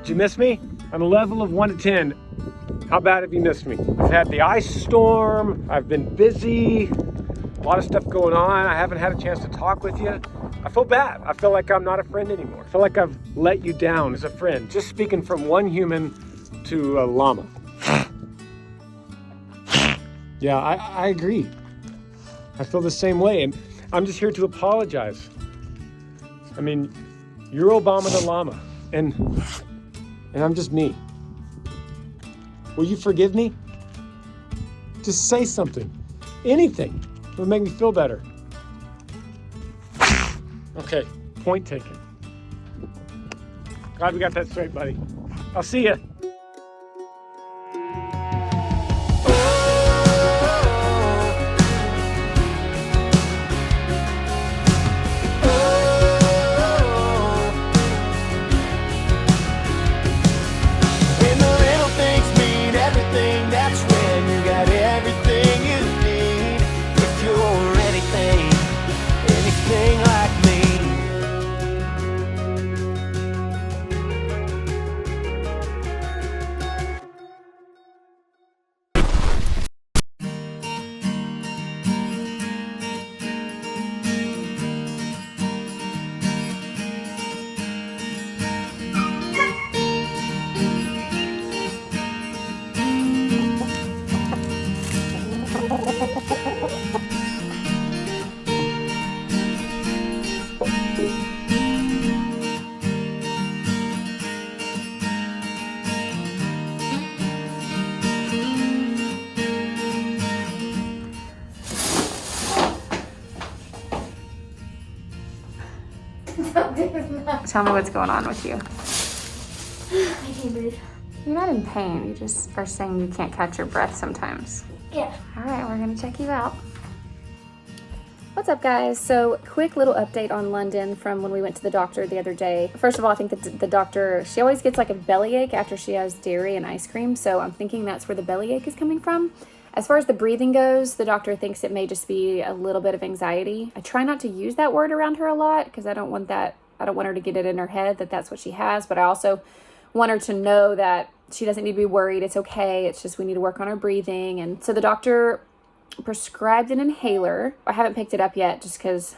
Did you miss me? On a level of 1 to 10, how bad have you missed me? I've had the ice storm, I've been busy, a lot of stuff going on. I haven't had a chance to talk with you. I feel bad. I feel like I'm not a friend anymore. I feel like I've let you down as a friend. Just speaking from one human to a llama. Yeah, I agree. I feel the same way, and I'm just here to apologize. I mean, you're Obama the llama, and I'm just me. Will you forgive me? Just say something. Anything. It would make me feel better. Okay, point taken. Glad we got that straight, buddy. I'll see ya. Tell me what's going on with you. I can't breathe. You're not in pain. You just are saying you can't catch your breath sometimes. Yeah. All right, we're gonna check you out. What's up, guys? So, quick little update on London from when we went to the doctor the other day. First of all, I think that the doctor, she always gets like a bellyache after she has dairy and ice cream, so I'm thinking that's where the bellyache is coming from. As far as the breathing goes, the doctor thinks it may just be a little bit of anxiety. I try not to use that word around her a lot because I don't want her to get it in her head that that's what she has, but I also want her to know that she doesn't need to be worried. It's okay. It's just we need to work on her breathing. And so the doctor prescribed an inhaler. I haven't picked it up yet just because,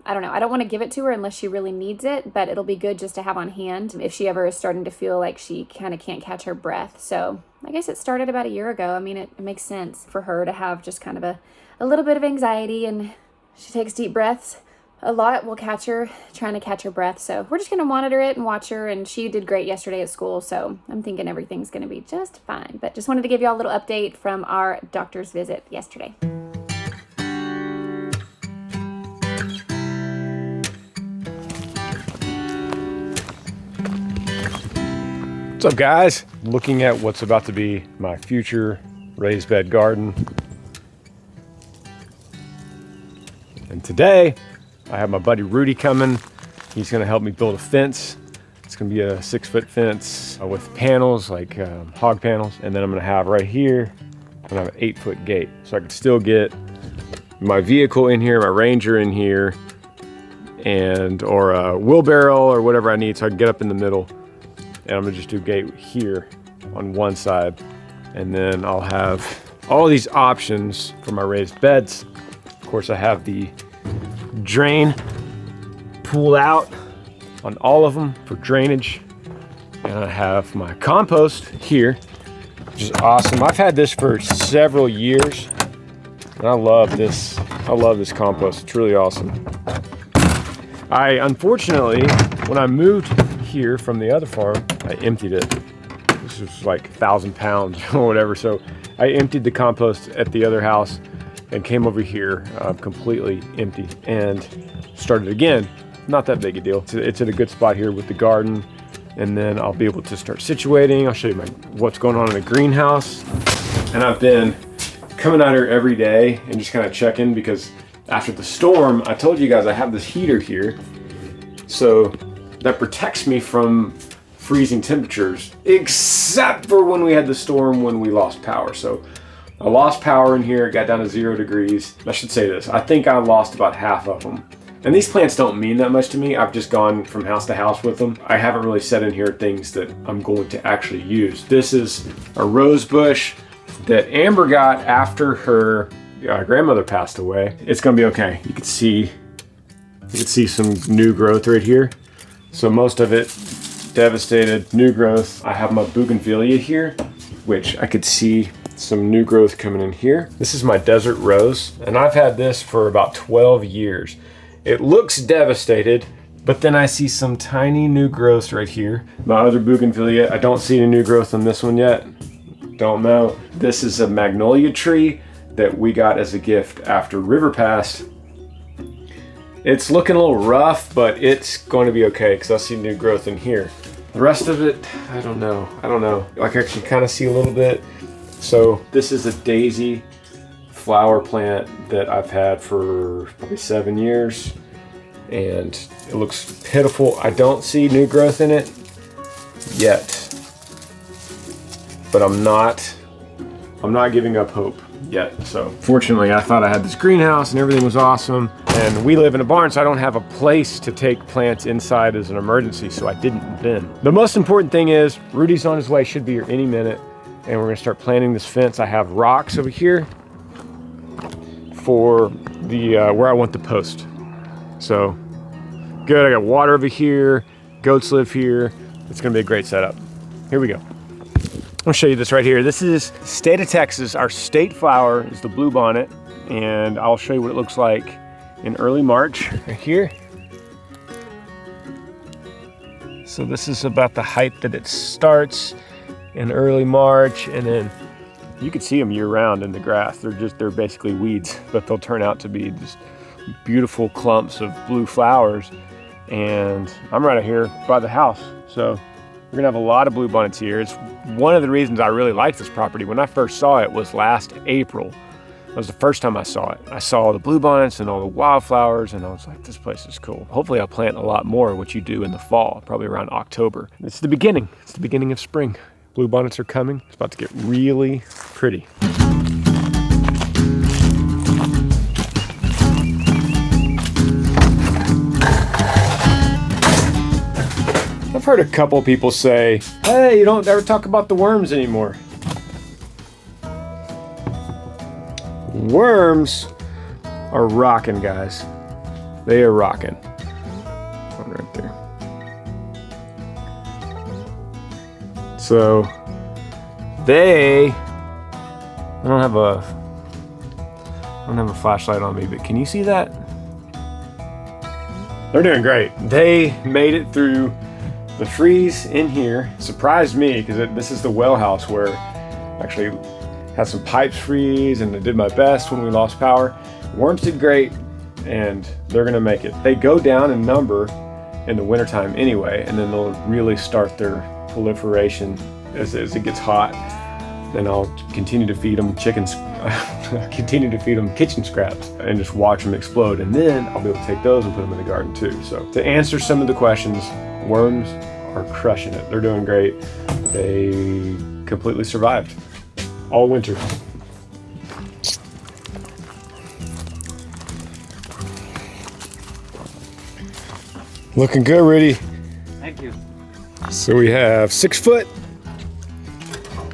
I don't know. I don't want to give it to her unless she really needs it, but it'll be good just to have on hand if she ever is starting to feel like she kind of can't catch her breath. So I guess it started about a year ago. I mean, it makes sense for her to have just kind of a little bit of anxiety, and she takes deep breaths a lot. Will catch her trying to catch her breath. So we're just going to monitor it and watch her. And she did great yesterday at school. So I'm thinking everything's going to be just fine. But just wanted to give you all a little update from our doctor's visit yesterday. What's up, guys? Looking at what's about to be my future raised bed garden. And today, I have my buddy Rudy coming. He's gonna help me build a fence. It's gonna be a 6-foot fence with panels, like hog panels. And then I'm gonna have right here, I'm gonna have an 8-foot gate. So I can still get my vehicle in here, my Ranger in here, or a wheelbarrow or whatever I need so I can get up in the middle. And I'm gonna just do a gate here on one side. And then I'll have all these options for my raised beds. Of course, I have the drain pulled out on all of them for drainage. And I have my compost here, which is awesome. I've had this for several years and I love this. I love this compost. It's really awesome. Unfortunately, when I moved here from the other farm, I emptied it. This was like 1,000 pounds or whatever. So I emptied the compost at the other house and came over here completely empty and started again. Not that big a deal. It's at a good spot here with the garden, and then I'll be able to start situating. I'll show you what's going on in the greenhouse. And I've been coming out here every day and just kind of checking, because after the storm, I told you guys I have this heater here, so that protects me from freezing temperatures, except for when we had the storm when we lost power. So I lost power in here, it got down to 0 degrees. I should say this, I think I lost about half of them. And these plants don't mean that much to me. I've just gone from house to house with them. I haven't really set in here things that I'm going to actually use. This is a rose bush that Amber got after her grandmother passed away. It's gonna be okay. You can see some new growth right here. So most of it devastated, new growth. I have my bougainvillea here, which I could see some new growth coming in here. This is my desert rose, and I've had this for about 12 years. It looks devastated, but then I see some tiny new growth right here. My other bougainvillea, I don't see any new growth on this one yet. Don't know. This is a magnolia tree that we got as a gift after River passed. It's looking a little rough, but it's going to be okay because I see new growth in here. The rest of it, I don't know. Like I can kind of see a little bit. So this is a daisy flower plant that I've had for probably 7 years, and it looks pitiful. I don't see new growth in it yet, but I'm not giving up hope yet. So fortunately, I thought I had this greenhouse and everything was awesome, and we live in a barn, so I don't have a place to take plants inside as an emergency, so I didn't then. The most important thing is Rudy's on his way, should be here any minute, and we're gonna start planting this fence. I have rocks over here for the where I want the post. So good, I got water over here, goats live here. It's gonna be a great setup. Here we go. I'll show you this right here. This is state of Texas. Our state flower is the bluebonnet, and I'll show you what it looks like in early March right here. So this is about the height that it starts in early March, and then you can see them year round in the grass. They're basically weeds, but they'll turn out to be just beautiful clumps of blue flowers. And I'm right out here by the house, so we're gonna have a lot of bluebonnets here. It's one of the reasons I really like this property. When I first saw it was last April. That was the first time I saw it. I saw the bluebonnets and all the wildflowers, and I was like, this place is cool. Hopefully I'll plant a lot more, which you do in the fall, probably around October. It's the beginning. It's the beginning of spring. Bluebonnets are coming. It's about to get really pretty. I've heard a couple people say, hey, you don't ever talk about the worms anymore. Worms are rocking, guys. They are rocking. One right there. So I don't have a flashlight on me, but can you see that? They're doing great. They made it through the freeze in here. Surprised me because this is the well house where I actually had some pipes freeze, and I did my best when we lost power. Worms did great, and they're gonna make it. They go down in number in the wintertime anyway, and then they'll really start their proliferation as it gets hot. Then I'll continue to feed them kitchen scraps and just watch them explode. And then I'll be able to take those and put them in the garden too. So to answer some of the questions, worms are crushing it. They're doing great. They completely survived all winter. Looking good, Rudy. Thank you. So we have 6 foot,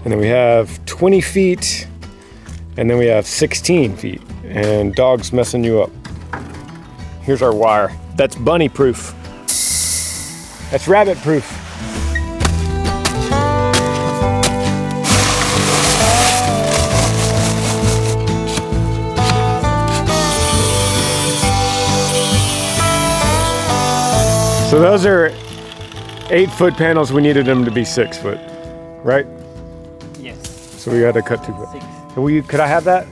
and then we have 20 feet, and then we have 16 feet. And dog's messing you up. Here's our wire. That's bunny proof. That's rabbit proof. So those are 8-foot panels. We needed them to be 6 foot, right? Yes. So we had to cut 2 foot. 6. Could I have that?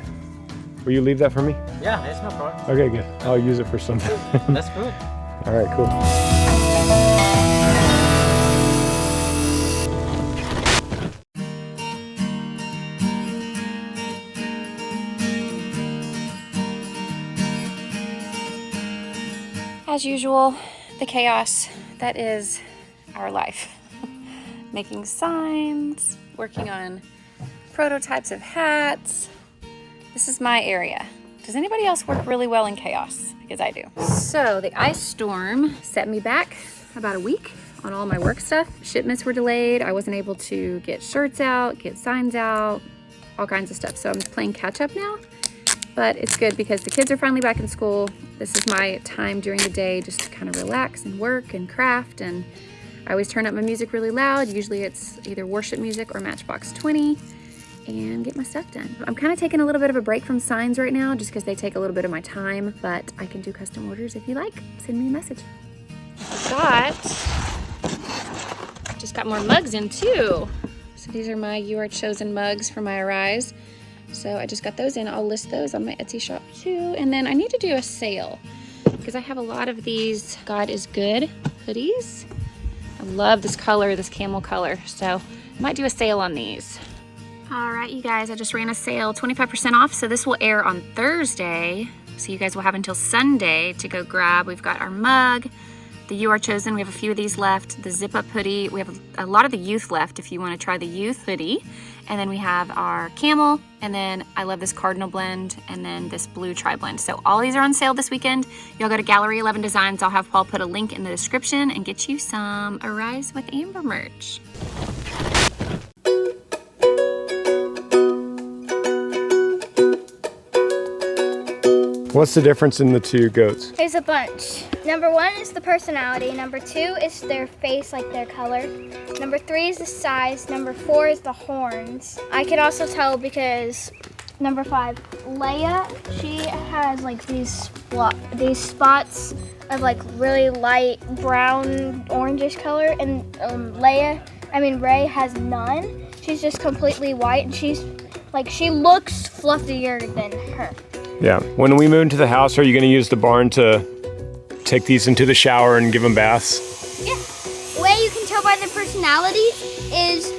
Will you leave that for me? Yeah, that's no problem. Okay, good. I'll use it for something. That's good. All right, cool. As usual, the chaos that is our life. Making signs, working on prototypes of hats. This is my area. Does anybody else work really well in chaos? because I do. So the ice storm set me back about a week on all my work stuff. Shipments were delayed. I wasn't able to get shirts out, get signs out, all kinds of stuff. So I'm playing catch up now, but it's good because the kids are finally back in school. This is my time during the day just to kind of relax and work and craft, and I always turn up my music really loud. Usually it's either worship music or Matchbox 20, and get my stuff done. I'm kind of taking a little bit of a break from signs right now just because they take a little bit of my time, but I can do custom orders if you like. Send me a message. Just got more mugs in too. So these are my You Are Chosen mugs for my Arise. So I just got those in. I'll list those on my Etsy shop too. And then I need to do a sale because I have a lot of these God is Good hoodies. I love this color, this camel color. So I might do a sale on these. All right, you guys, I just ran a sale, 25% off. So this will air on Thursday. So you guys will have until Sunday to go grab. We've got our mug, the You Are Chosen. We have a few of these left. The zip up hoodie. We have a lot of the youth left if you want to try the youth hoodie. And then we have our camel. And then I love this cardinal blend. And then this blue tri-blend. So all these are on sale this weekend. Y'all go to Gallery 11 Designs. I'll have Paul put a link in the description and get you some Arise with Amber merch. What's the difference in the two goats? There's a bunch. Number 1 is the personality. Number 2 is their face, like their color. Number 3 is the size. Number 4 is the horns. I can also tell because number 5, Leia, she has like these spots of like really light brown orangish color, and Ray has none. She's just completely white, and she looks fluffier than her. Yeah. When we move into the house, are you going to use the barn to take these into the shower and give them baths? Yeah. The way you can tell by their personalities is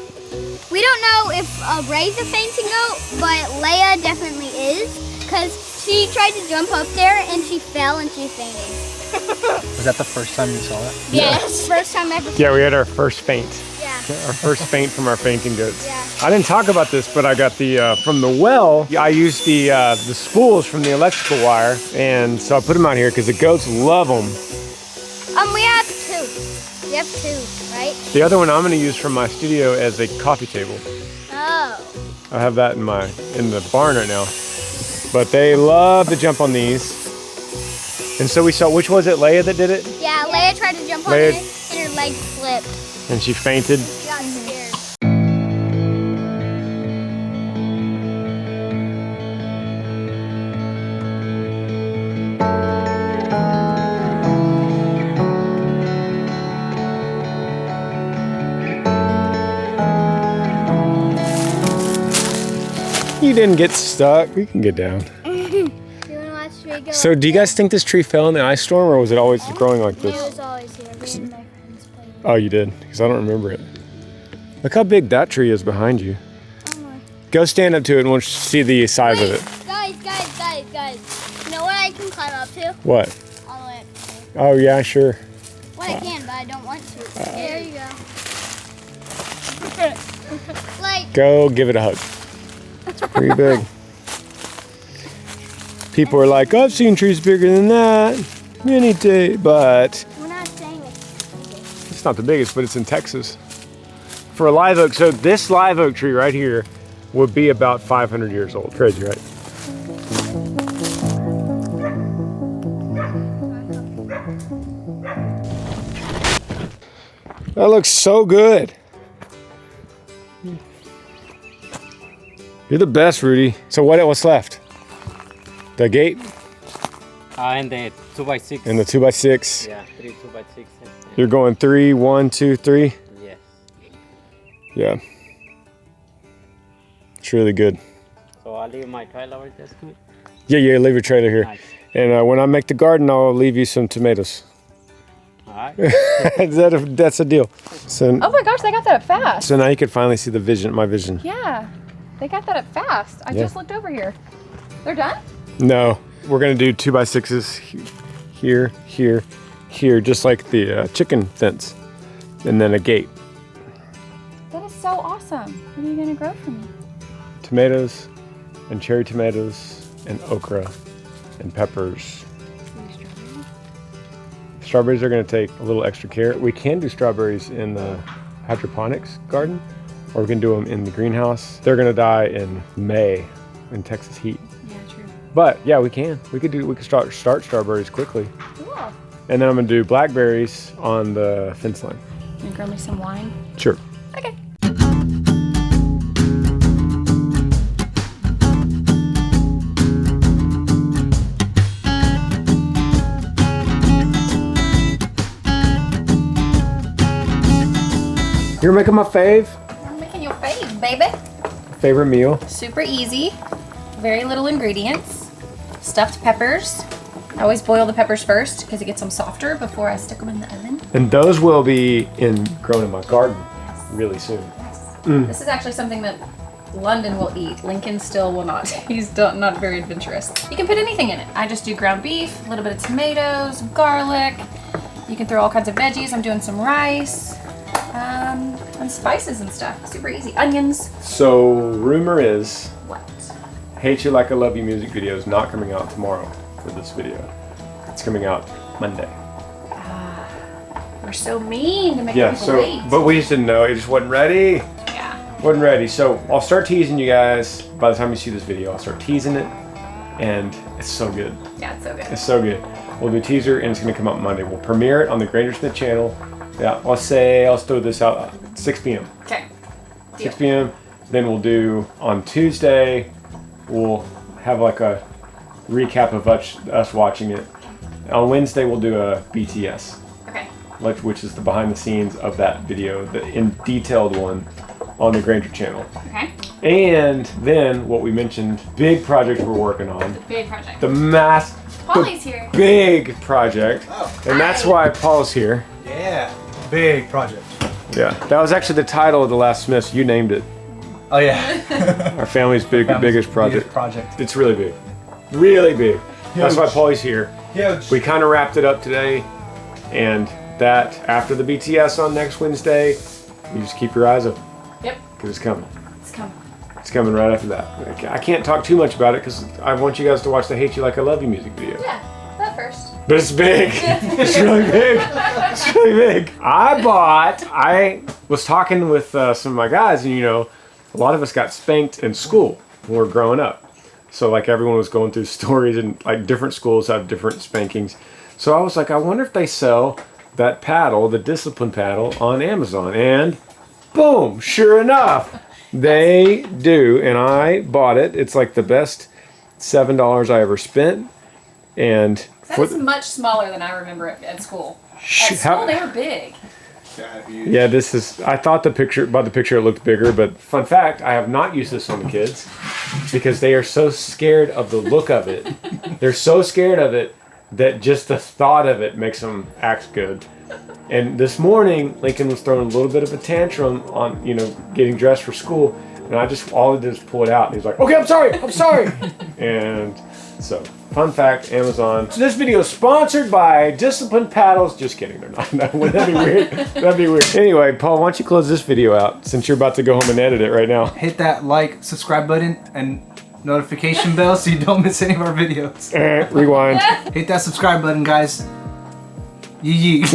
we don't know if Ray's a fainting goat, but Leia definitely is, because she tried to jump up there and she fell and she fainted. Was that the first time you saw it? Yes. First time ever. Yeah, we had our first faint. Yeah. Our first faint from our fainting goats. Yeah. I didn't talk about this, but I got the, from the well, I used the spools from the electrical wire, and so I put them out here because the goats love them. We have 2. We have 2, right? The other one I'm going to use from my studio as a coffee table. Oh. I have that in the barn right now. But they love to jump on these. And so we saw, which was it, Leia that did it? Yeah, Leia tried to jump on it and her leg slipped. And she fainted. She got scared. You didn't get stuck. We can get down. You wanna watch me go? So do you guys think this tree fell in the ice storm, or was it always growing like It this? was always here. Me and my friends played. Oh, you did? Because I don't remember it. Look how big that tree is behind you. Go stand up to it and we'll see the size of it. Guys. You know what I can climb up to? What? All the way up to. Oh, yeah, sure. Well, I can, but I don't want to. There you go. Like, Go give it a hug. It's pretty big. People are like, I've seen trees bigger than that any day, but we're not saying it's it's not the biggest, but it's in Texas. For a live oak, so this live oak tree right here would be about 500 years old. Crazy, right? That looks so good. You're the best, Rudy. So what's left? The gate And the 2x6. and the 2x6. Yeah, 3 2x6. You're going 3, 1, 2, 3. Yes. Yeah. It's really good. So I'll leave my trailer over there. Yeah, leave your trailer here. Nice. And when I make the garden, I'll leave you some tomatoes. All right. That's a deal. So, Oh my gosh, they got that up fast. so now you can finally see my vision. Yeah, they got that up fast. I Yeah. just looked over here. They're done? No, we're gonna do 2x6s here, here, here, just like the chicken fence, and then a gate. That is so awesome. What are you gonna grow for me? Tomatoes, and cherry tomatoes, and okra, and peppers. Strawberries are gonna take a little extra care. We can do strawberries in the hydroponics garden, or we can do them in the greenhouse. They're gonna die in May in Texas heat. Yeah, true. But yeah, we can. We could start strawberries quickly. Cool. And then I'm gonna do blackberries on the fence line. Can you grow me some wine? Sure. Okay. You're making my fave. I'm making your fave, baby. Favorite meal. Super easy. Very little ingredients. Stuffed peppers. I always boil the peppers first because it gets them softer before I stick them in the oven. And those will be grown in my garden really soon. This is actually something that London will eat. Lincoln still will not. He's not very adventurous. You can put anything in it. I just do ground beef, a little bit of tomatoes, garlic. You can throw all kinds of veggies. I'm doing some rice, and spices and stuff. Super easy. Onions. So rumor is What? Hate You Like I Love You music video is not coming out tomorrow for this video. It's coming out Monday. We're so mean to make Yeah, people so, wait. but we just didn't know. It just wasn't ready. Yeah. Wasn't ready. So I'll start teasing you guys. By the time you see this video, I'll start teasing it. And it's so good. Yeah, it's so good. It's so good. We'll do a teaser and it's gonna come out Monday. We'll premiere it on the Granger Smith channel. Yeah, I'll throw this out at 6 p.m. Okay. 6 p.m. Then we'll do on Tuesday, we'll have like a recap of us watching it. On Wednesday, we'll do a BTS, Okay. which is the behind the scenes of that video, the in detailed one on the Granger channel. Okay. And then what we mentioned, big project we're working on, Big project. the Polly's here. big project. Oh. And that's why Paul's here. Yeah, big project. Yeah, that was actually the title of the last Smiths. You named it. Oh yeah. Our family's biggest project. Project. It's really big. Really big. That's why Huge. Paulie's here. Huge. We kind of wrapped it up today, and that after the BTS on next Wednesday, you just keep your eyes open Yep. because it's coming. It's coming. It's coming right after that. I can't talk too much about it because I want you guys to watch the Hate You Like I Love You music video. Yeah. That first. But it's big. It's really big. It's really big. I was talking with some of my guys, and a lot of us got spanked in school when we were growing up. So like everyone was going through stories, and like different schools have different spankings. So I was like, I wonder if they sell that paddle, the discipline paddle, on Amazon. And boom, sure enough, they do. And I bought it. It's like the best $7 I ever spent. And That's much smaller than I remember it at school. At school, they were big. yeah, this is. I thought by the picture it looked bigger, but fun fact, I have not used this on the kids because they are so scared of the look of it. They're so scared of it that just the thought of it makes them act good. And this morning, Lincoln was throwing a little bit of a tantrum on, getting dressed for school, and all I did was pull it out. And he was like, "Okay, I'm sorry." And so, fun fact, Amazon. So this video is sponsored by Discipline Paddles. Just kidding, they're not. No, wouldn't that be weird? That'd be weird. Anyway, Paul, why don't you close this video out since you're about to go home and edit it right now? Hit that like, subscribe button, and notification bell so you don't miss any of our videos. Rewind. Hit that subscribe button, guys. Yee yee.